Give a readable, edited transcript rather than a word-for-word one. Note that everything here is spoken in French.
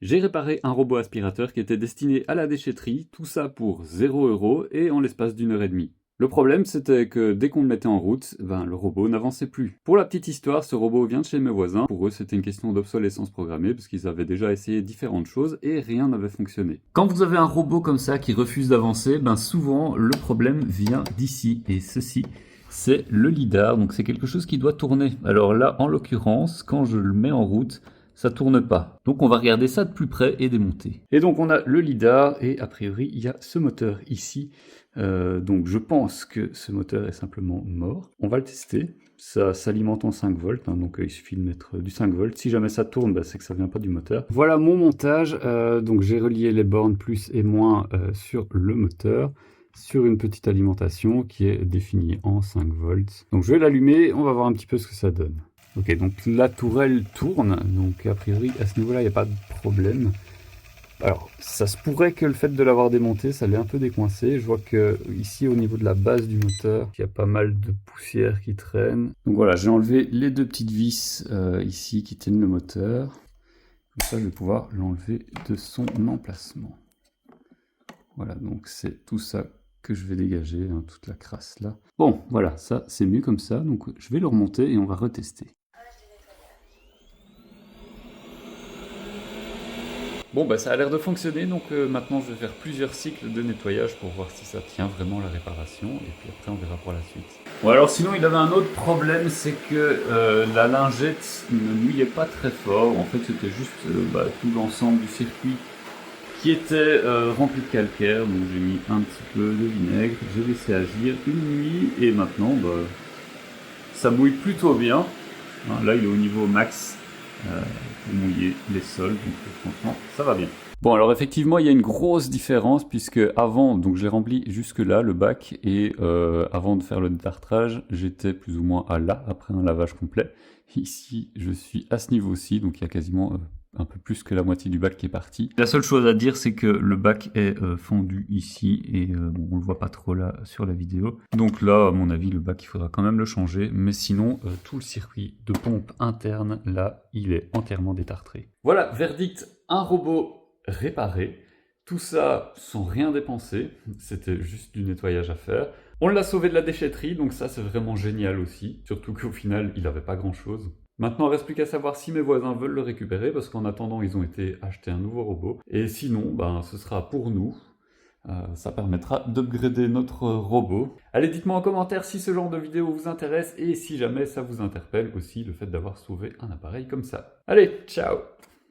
J'ai réparé un robot aspirateur qui était destiné à la déchetterie, tout ça pour 0 € et en l'espace d'1 h 30. Le problème, c'était que dès qu'on le mettait en route, le robot n'avançait plus. Pour la petite histoire, ce robot vient de chez mes voisins. Pour eux, c'était une question d'obsolescence programmée, parce qu'ils avaient déjà essayé différentes choses et rien n'avait fonctionné. Quand vous avez un robot comme ça qui refuse d'avancer, souvent le problème vient d'ici. Et ceci, c'est le lidar, donc c'est quelque chose qui doit tourner. Alors là, en l'occurrence, quand je le mets en route, ça tourne pas. Donc on va regarder ça de plus près et démonter. Et donc on a le lidar et a priori il y a ce moteur ici. Donc je pense que ce moteur est simplement mort. On va le tester. Ça s'alimente en 5 volts, donc il suffit de mettre du 5 volts. Si jamais ça tourne, c'est que ça vient pas du moteur. Voilà mon montage. Donc j'ai relié les bornes plus et moins sur le moteur, sur une petite alimentation qui est définie en 5 volts. Donc je vais l'allumer, on va voir un petit peu ce que ça donne. Ok, donc la tourelle tourne, donc a priori à ce niveau-là il n'y a pas de problème. Alors ça se pourrait que le fait de l'avoir démonté, ça l'ait un peu décoincé. Je vois que ici au niveau de la base du moteur, il y a pas mal de poussière qui traîne. Donc voilà, j'ai enlevé les deux petites vis ici qui tiennent le moteur. Comme ça je vais pouvoir l'enlever de son emplacement. Voilà, donc c'est tout ça que je vais dégager, toute la crasse là. Bon, voilà, ça c'est mieux comme ça, donc je vais le remonter et on va retester. Bon, ça a l'air de fonctionner, donc maintenant je vais faire plusieurs cycles de nettoyage pour voir si ça tient vraiment la réparation, et puis après on verra pour la suite. Bon, alors sinon il avait un autre problème, c'est que la lingette ne mouillait pas très fort. En fait c'était juste tout l'ensemble du circuit qui était rempli de calcaire, donc j'ai mis un petit peu de vinaigre, j'ai laissé agir une nuit, et maintenant ça mouille plutôt bien. Là il est au niveau max. Pour mouiller les sols, donc franchement ça va bien. Bon, alors effectivement il y a une grosse différence, puisque avant, donc je l'ai rempli jusque là le bac, et avant de faire le détartrage j'étais plus ou moins à là après un lavage complet. Ici je suis à ce niveau-ci, donc il y a quasiment un peu plus que la moitié du bac qui est parti. La seule chose à dire, c'est que le bac est fondu ici, et bon, on le voit pas trop là sur la vidéo. Donc là, à mon avis, le bac, il faudra quand même le changer. Mais sinon, tout le circuit de pompe interne, là, il est entièrement détartré. Voilà, verdict, un robot réparé. Tout ça sans rien dépenser. C'était juste du nettoyage à faire. On l'a sauvé de la déchetterie, donc ça, c'est vraiment génial aussi. Surtout qu'au final, il n'avait pas grand-chose. Maintenant, il ne reste plus qu'à savoir si mes voisins veulent le récupérer, parce qu'en attendant, ils ont été acheter un nouveau robot. Et sinon, ce sera pour nous. Ça permettra d'upgrader notre robot. Allez, dites-moi en commentaire si ce genre de vidéo vous intéresse, et si jamais ça vous interpelle aussi, le fait d'avoir sauvé un appareil comme ça. Allez, ciao!